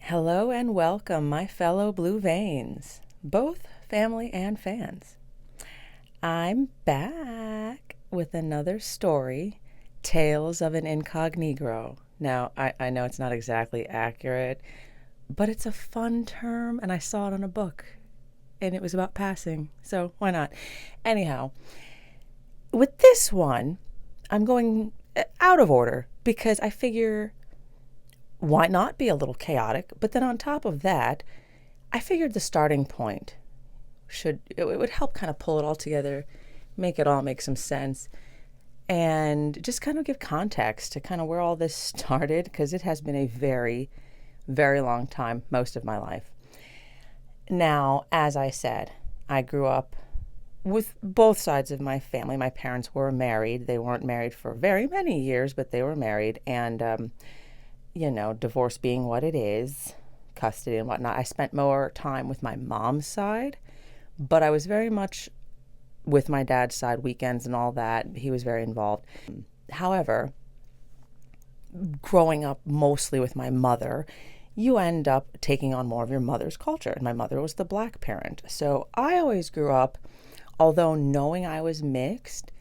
Hello and welcome, my fellow blue veins, both family and fans. I'm back with another story, Tales of an Incognegro. Now, I know it's not exactly accurate, but it's a fun term, and I saw it on a book, and it was about passing, so why not? Anyhow, with this one, I'm going out of order because I figure why not be a little chaotic? But then on top of that, I figured the starting point it would help kind of pull it all together, make it all make some sense, and just kind of give context to kind of where all this started, because it has been a very, very long time, most of my life. Now, as I said, I grew up with both sides of my family. My parents were married. They weren't married for very many years, but they were married. And divorce being what it is, custody and whatnot, I spent more time with my mom's side, but I was very much with my dad's side, weekends and all that. He was very involved. However, growing up mostly with my mother, you end up taking on more of your mother's culture. And my mother was the black parent. So I always grew up, although knowing I was mixed,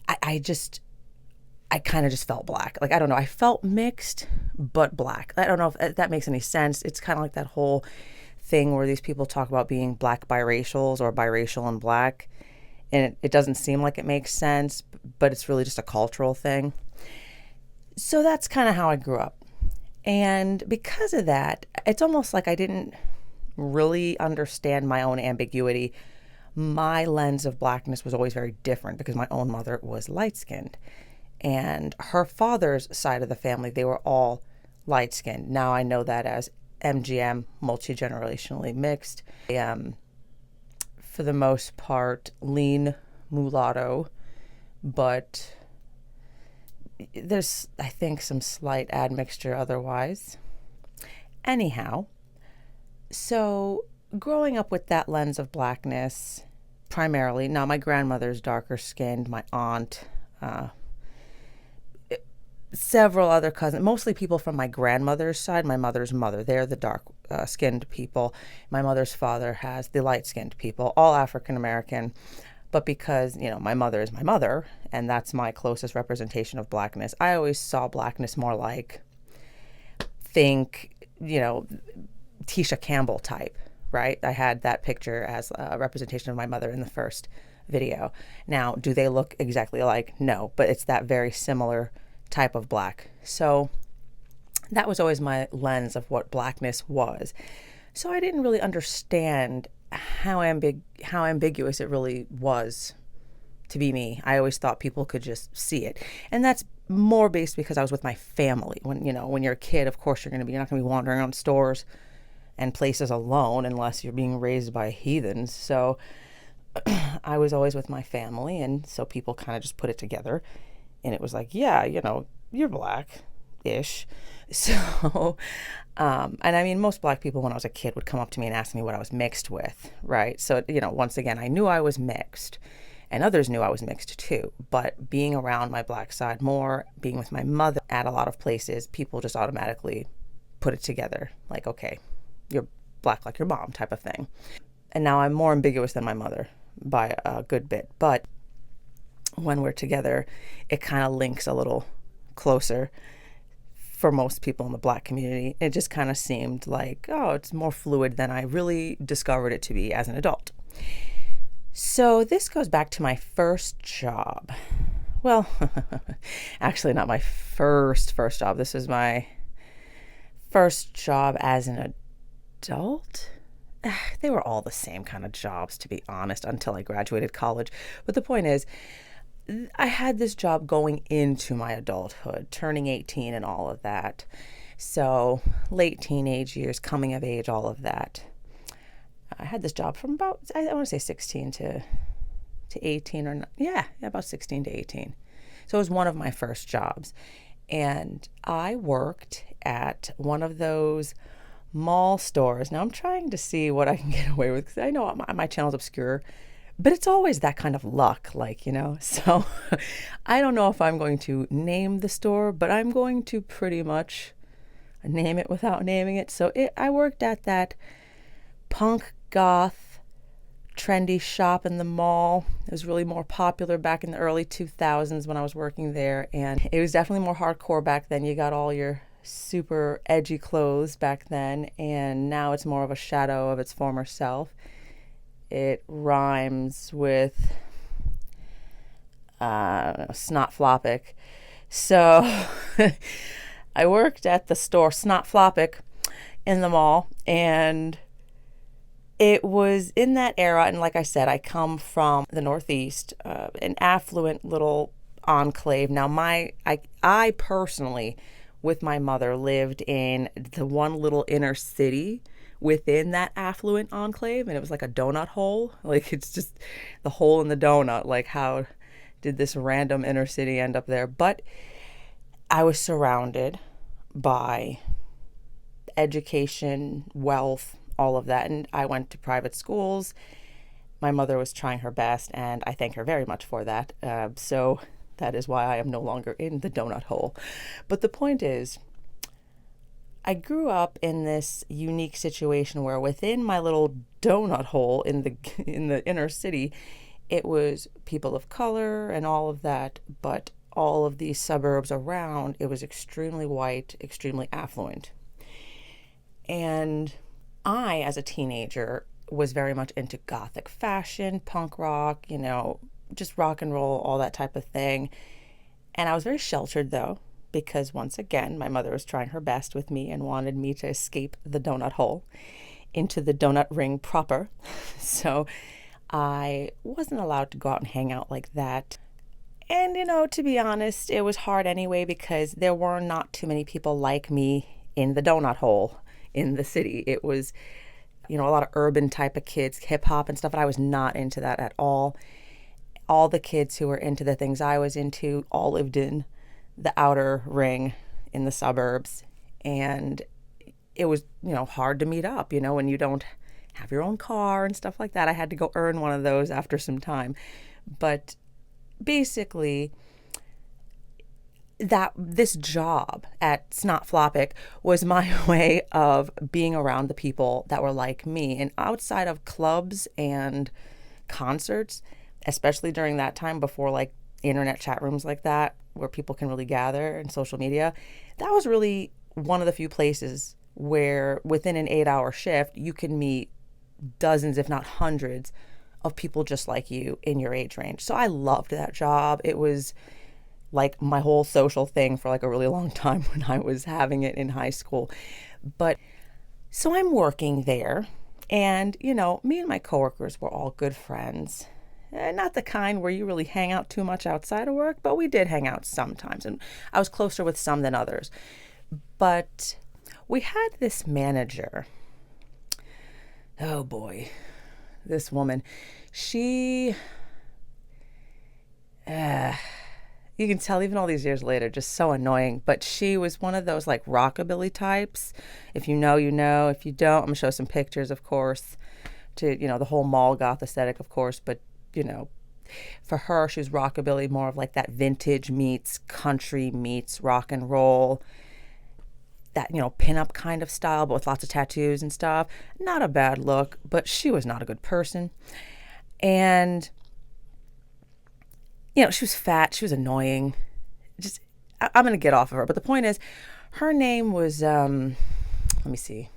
I kind of just felt black. Like, I don't know. I felt mixed, but black. I don't know if that makes any sense. It's kind of like that whole thing where these people talk about being black biracials or biracial and black. And it doesn't seem like it makes sense, but it's really just a cultural thing. So that's kind of how I grew up. And because of that, it's almost like I didn't really understand my own ambiguity. My lens of blackness was always very different because my own mother was light-skinned. And her father's side of the family, they were all light-skinned. Now I know that as MGM, multi-generationally mixed. For the most part, lean mulatto, but there's, I think, some slight admixture otherwise. Anyhow, so growing up with that lens of blackness, primarily, now my grandmother's darker skinned, my aunt, several other cousins, mostly people from my grandmother's side, my mother's mother. They're the dark-skinned people. My mother's father has the light-skinned people, all African-American. But because, my mother is my mother, and that's my closest representation of blackness, I always saw blackness more like, think, Tisha Campbell type, right? I had that picture as a representation of my mother in the first video. Now, do they look exactly alike? No, but it's that very similar type of black. So that was always my lens of what blackness was. So I didn't really understand how ambiguous it really was to be me. I always thought people could just see it. And that's more based because I was with my family. When you're a kid, of course you're not going to be wandering around stores and places alone unless you're being raised by heathens. So I was always with my family, and so people kind of just put it together. And it was like, yeah, you're black-ish. So, and I mean, most black people when I was a kid would come up to me and ask me what I was mixed with, right? So, once again, I knew I was mixed, and others knew I was mixed too. But being around my black side more, being with my mother at a lot of places, people just automatically put it together. Like, okay, you're black like your mom type of thing. And now I'm more ambiguous than my mother by a good bit. But when we're together, it kind of links a little closer for most people in the black community. It just kind of seemed like, oh, it's more fluid than I really discovered it to be as an adult. So this goes back to my first job. Well, actually not my first job. This was my first job as an adult. They were all the same kind of jobs, to be honest, until I graduated college. But the point is, I had this job going into my adulthood, turning 18 and all of that. So late teenage years, coming of age, all of that. I had this job from about, I want to say 16 to 18 or not. Yeah, about 16 to 18. So it was one of my first jobs. And I worked at one of those mall stores. Now I'm trying to see what I can get away with, because I know my channel's obscure. But it's always that kind of luck, So I don't know if I'm going to name the store, but I'm going to pretty much name it without naming it. So I worked at that punk goth trendy shop in the mall. It was really more popular back in the early 2000s when I was working there, and it was definitely more hardcore back then. You got all your super edgy clothes back then, and now it's more of a shadow of its former self. It rhymes with snotflopic. So I worked at the store Snotflopic in the mall, and it was in that era. And like I said, I come from the Northeast, an affluent little enclave. Now, I personally, with my mother, lived in the one little inner city within that affluent enclave, and it was like a donut hole. Like, it's just the hole in the donut. Like, how did this random inner city end up there? But I was surrounded by education, wealth, all of that. And I went to private schools. My mother was trying her best, and I thank her very much for that. So that is why I am no longer in the donut hole. But the point is, I grew up in this unique situation where within my little donut hole in the inner city, it was people of color and all of that, but all of these suburbs around, it was extremely white, extremely affluent. And I, as a teenager, was very much into gothic fashion, punk rock, just rock and roll, all that type of thing. And I was very sheltered, though, because once again, my mother was trying her best with me and wanted me to escape the donut hole into the donut ring proper. So I wasn't allowed to go out and hang out like that. And, to be honest, it was hard anyway because there were not too many people like me in the donut hole in the city. It was, a lot of urban type of kids, hip hop and stuff. And I was not into that at all. All the kids who were into the things I was into all lived in the outer ring in the suburbs. And it was, hard to meet up, when you don't have your own car and stuff like that. I had to go earn one of those after some time. But basically, this job at Snotflopic was my way of being around the people that were like me. And outside of clubs and concerts, especially during that time before like internet chat rooms like that, where people can really gather, and social media, that was really one of the few places where within an 8-hour shift, you can meet dozens, if not hundreds, of people just like you in your age range. So I loved that job. It was like my whole social thing for like a really long time when I was having it in high school. But so I'm working there, and me and my coworkers were all good friends. Not the kind where you really hang out too much outside of work, but we did hang out sometimes, and I was closer with some than others. But we had this manager. Oh boy, this woman. She you can tell even all these years later, just so annoying. But she was one of those like rockabilly types. If you know, you know. If you don't, I'm gonna show some pictures, of course, to, the whole mall goth aesthetic, of course. But, for her, she was rockabilly, more of like that vintage meets country meets rock and roll. That, pinup kind of style, but with lots of tattoos and stuff. Not a bad look, but she was not a good person. And she was fat. She was annoying. I'm going to get off of her. But the point is, her name was, let me see.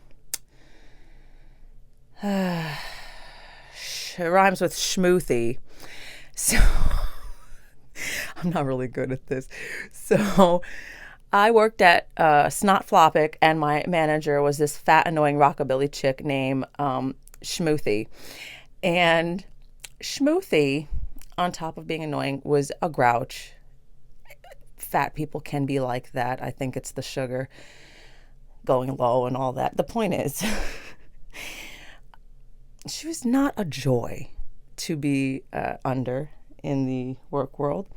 It rhymes with schmoothy. So, I'm not really good at this. So, I worked at Snotflopic, and my manager was this fat, annoying rockabilly chick named Schmoothy. And Schmoothy, on top of being annoying, was a grouch. Fat people can be like that. I think it's the sugar going low and all that. The point is, she was not a joy to be under in the work world.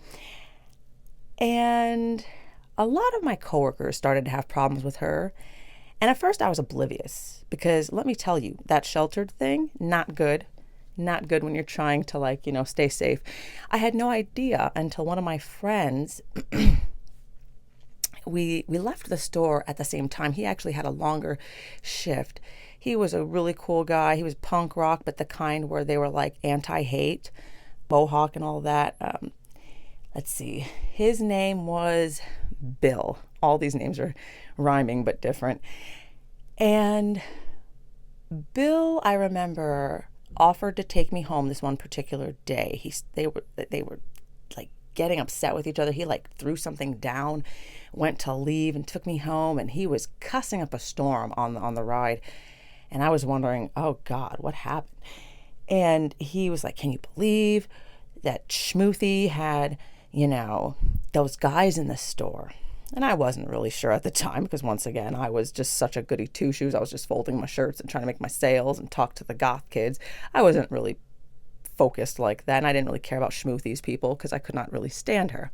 And a lot of my coworkers started to have problems with her. And at first I was oblivious because let me tell you, that sheltered thing, not good. Not good when you're trying to stay safe. I had no idea until one of my friends we left the store at the same time. He actually had a longer shift. He was a really cool guy. He was punk rock, but the kind where they were like anti-hate, Mohawk and all that. Let's see. His name was Bill. All these names are rhyming but different. And Bill, I remember, offered to take me home this one particular day. They were like getting upset with each other. He like threw something down, went to leave, and took me home. And he was cussing up a storm on the ride. And I was wondering, oh God, what happened? And he was like, can you believe that Schmoothy had, those guys in the store? And I wasn't really sure at the time because, once again, I was just such a goody two-shoes. I was just folding my shirts and trying to make my sales and talk to the goth kids. I wasn't really focused like that, and I didn't really care about Schmoothy's people because I could not really stand her.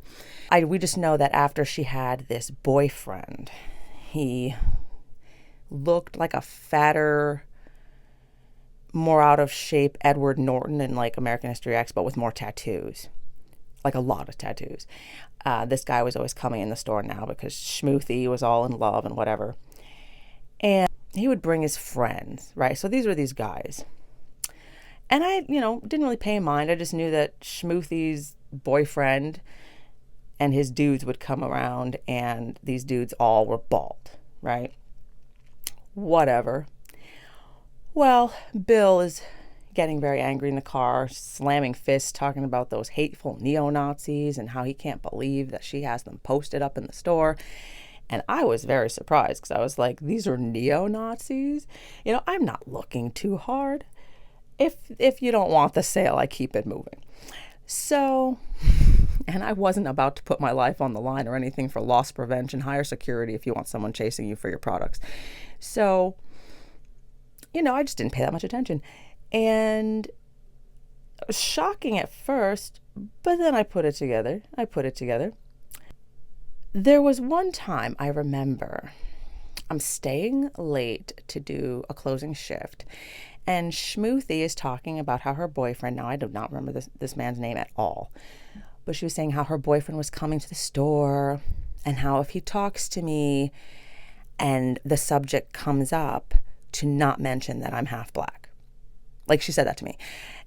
We just know that after she had this boyfriend, he looked like a fatter, more out of shape Edward Norton in like American History X, but with more tattoos. Like a lot of tattoos. This guy was always coming in the store now because Schmoothy was all in love and whatever. And he would bring his friends, right? So these were these guys. And I, didn't really pay mind. I just knew that Schmoothy's boyfriend and his dudes would come around, and these dudes all were bald, right? Whatever. Well, Bill is getting very angry in the car, slamming fists, talking about those hateful neo-Nazis and how he can't believe that she has them posted up in the store. And I was very surprised because I was like, these are neo-Nazis? I'm not looking too hard. If you don't want the sale, I keep it moving. So, and I wasn't about to put my life on the line or anything for loss prevention, hire security if you want someone chasing you for your products. So, I just didn't pay that much attention. And it was shocking at first, but then I put it together. There was one time I remember I'm staying late to do a closing shift, and Schmoothy is talking about how her boyfriend, now I do not remember this man's name at all, but she was saying how her boyfriend was coming to the store and how if he talks to me and the subject comes up, to not mention that I'm half black. Like, she said that to me.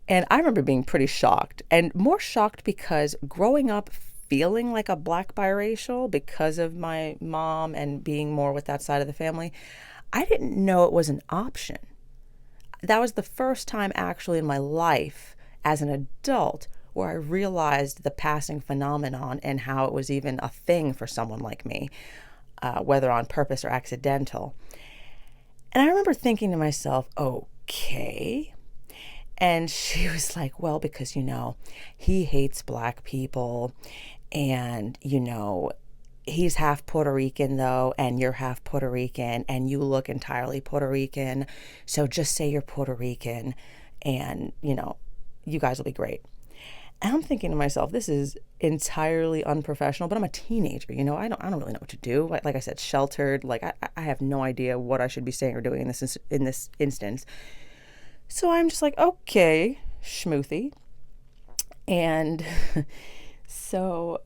And I remember being pretty shocked, and more shocked because growing up feeling like a black biracial because of my mom and being more with that side of the family, I didn't know it was an option. That was the first time actually in my life as an adult where I realized the passing phenomenon and how it was even a thing for someone like me, whether on purpose or accidental. And I remember thinking to myself, okay. And she was like, well, because, he hates black people and, he's half Puerto Rican though, and you're half Puerto Rican and you look entirely Puerto Rican. So just say you're Puerto Rican and, you guys will be great. And I'm thinking to myself, this is entirely unprofessional, but I'm a teenager, I don't really know what to do. Like I said, sheltered, like I have no idea what I should be saying or doing in this instance. So I'm just like, okay, Schmoothy. And so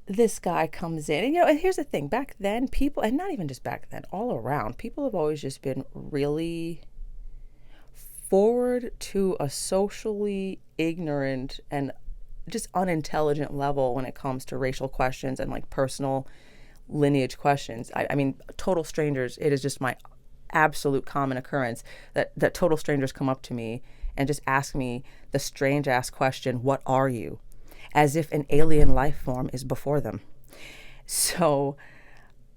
this guy comes in, and and here's the thing, back then people, and not even just back then, all around, people have always just been really forward to a socially ignorant and just unintelligent level when it comes to racial questions and like personal lineage questions. I mean, total strangers, it is just my absolute common occurrence that total strangers come up to me and just ask me the strange ass question, what are you? As if an alien life form is before them. So,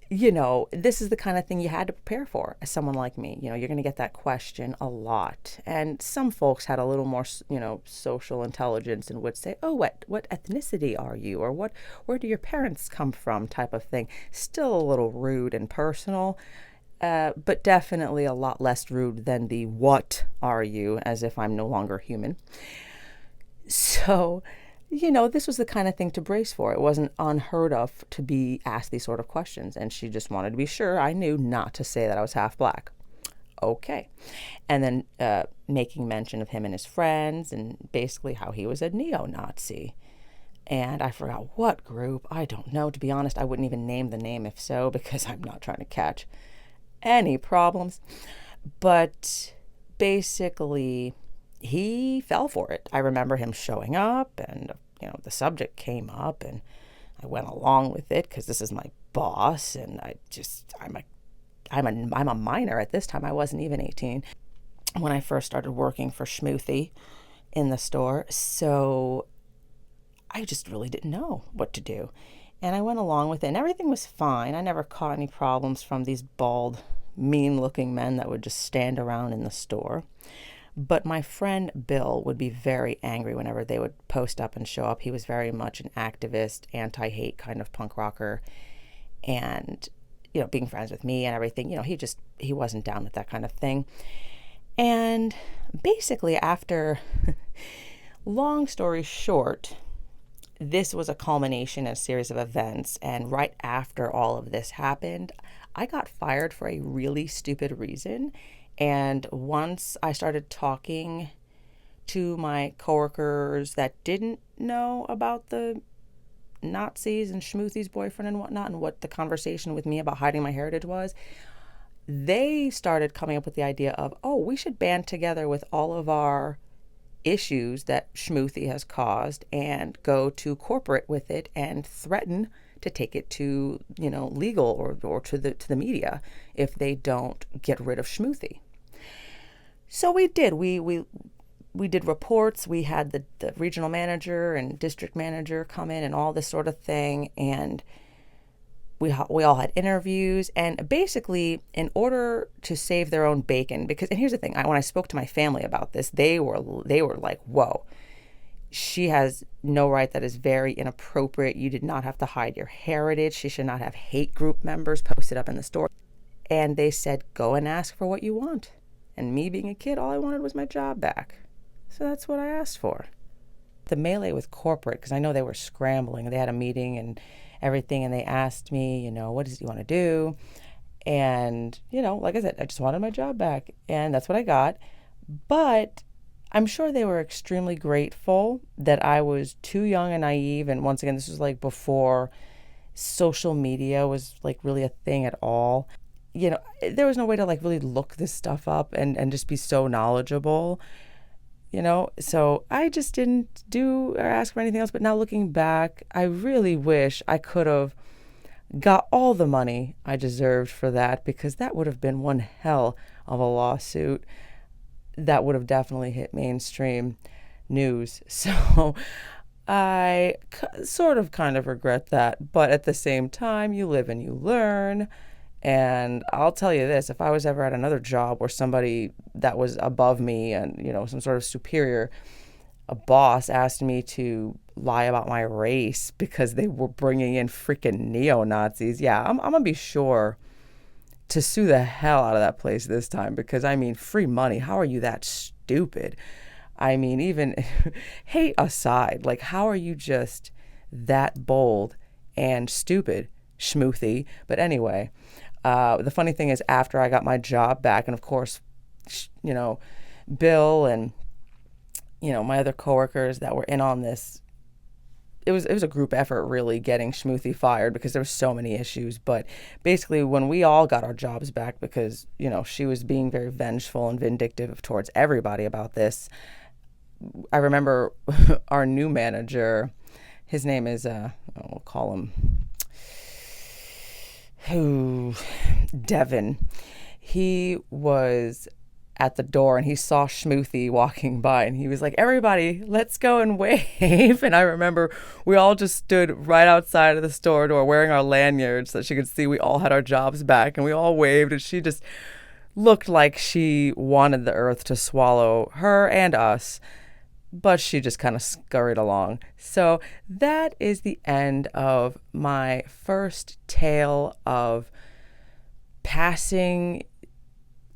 this is the kind of thing you had to prepare for as someone like me. You're going to get that question a lot. And some folks had a little more, social intelligence and would say, oh, what ethnicity are you? Or where do your parents come from type of thing. Still a little rude and personal. But definitely a lot less rude than the what are you, as if I'm no longer human. So, this was the kind of thing to brace for. It wasn't unheard of to be asked these sort of questions. And she just wanted to be sure I knew not to say that I was half black. Okay. And then making mention of him and his friends and basically how he was a neo-Nazi. And I forgot what group. I don't know. To be honest, I wouldn't even name the name if so, because I'm not trying to catch any problems. But basically, he fell for it. I remember him showing up, and the subject came up, and I went along with it because this is my boss, and I'm a minor at this time. I wasn't even 18 when I first started working for Schmoothy in the store. So I just really didn't know what to do. And I went along with it, and everything was fine. I never caught any problems from these bald, mean looking men that would just stand around in the store. But my friend Bill would be very angry whenever they would post up and show up. He was very much an activist, anti hate kind of punk rocker. And, being friends with me and everything, he wasn't down with that kind of thing. And basically, after, long story short, this was a culmination of a series of events. And right after all of this happened, I got fired for a really stupid reason. And once I started talking to my coworkers that didn't know about the Nazis and Schmoothy's boyfriend and whatnot, and what the conversation with me about hiding my heritage was, they started coming up with the idea of, oh, we should band together with all of our issues that Schmoothy has caused and go to corporate with it and threaten to take it to, legal or to the media if they don't get rid of Schmoothy. So we did. We did reports. We had the regional manager and district manager come in and all this sort of thing, and we all had interviews. And basically, in order to save their own bacon, and here's the thing, when I spoke to my family about this, they were like, "Whoa, she has no right. That is very inappropriate. You did not have to hide your heritage. She should not have hate group members posted up in the store." And they said, "Go and ask for what you want." And me being a kid, all I wanted was my job back. So that's what I asked for. The melee with corporate, because I know they were scrambling. They had a meeting and everything, and they asked me, what does you want to do? And, like I said, I just wanted my job back, and that's what I got. But I'm sure they were extremely grateful that I was too young and naive. And once again, this was like before social media was like really a thing at all. There was no way to like really look this stuff up and just be so knowledgeable. So I just didn't do or ask for anything else. But now looking back, I really wish I could have got all the money I deserved for that, because that would have been one hell of a lawsuit. That would have definitely hit mainstream news. So I sort of kind of regret that. But at the same time, you live and you learn. And I'll tell you this, if I was ever at another job where somebody that was above me and, some sort of superior, a boss asked me to lie about my race because they were bringing in freaking neo-Nazis, yeah, I'm going to be sure to sue the hell out of that place this time, because, free money. How are you that stupid? Even hate aside, like, how are you just that bold and stupid, Schmoothy? But anyway, the funny thing is, after I got my job back, and of course, Bill and, my other coworkers that were in on this, it was a group effort really getting Schmoothy fired, because there were so many issues. But basically, when we all got our jobs back, because, she was being very vengeful and vindictive towards everybody about this, I remember our new manager, his name is, we'll call him Devin. He was at the door and he saw Schmoothy walking by, and he was like, "Everybody, let's go and wave." And I remember we all just stood right outside of the store door wearing our lanyards so that she could see we all had our jobs back, and we all waved, and she just looked like she wanted the earth to swallow her and us. But she just kind of scurried along. So that is the end of my first tale of passing,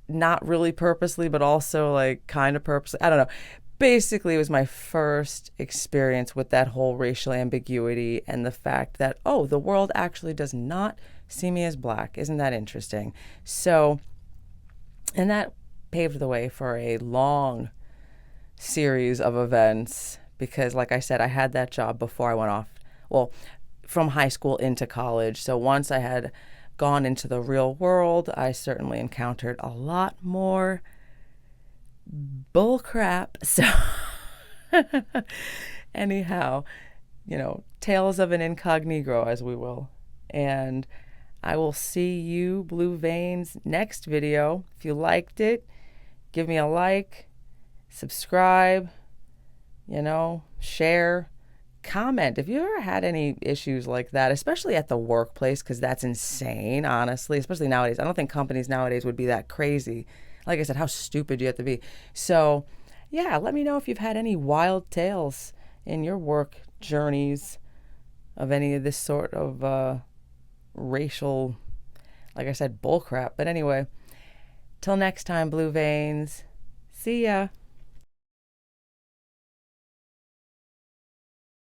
not really purposely, but also like kind of purposely. I don't know. Basically, it was my first experience with that whole racial ambiguity and the fact that, oh, the world actually does not see me as black. Isn't that interesting? So, and that paved the way for a long series of events because, like I said, I had that job before I went off, well, from high school into college. So once I had gone into the real world, I certainly encountered a lot more bull crap. So, anyhow, tales of an incognegro, as we will. And I will see you, Blue Veins, next video. If you liked it, give me a like, subscribe, share, comment. If you ever had any issues like that, especially at the workplace, because that's insane, honestly, especially nowadays. I don't think companies nowadays would be that crazy. Like I said, how stupid you have to be. So, yeah, let me know if you've had any wild tales in your work journeys of any of this sort of racial, like I said, bullcrap. But anyway, till next time, Blue Veins. See ya.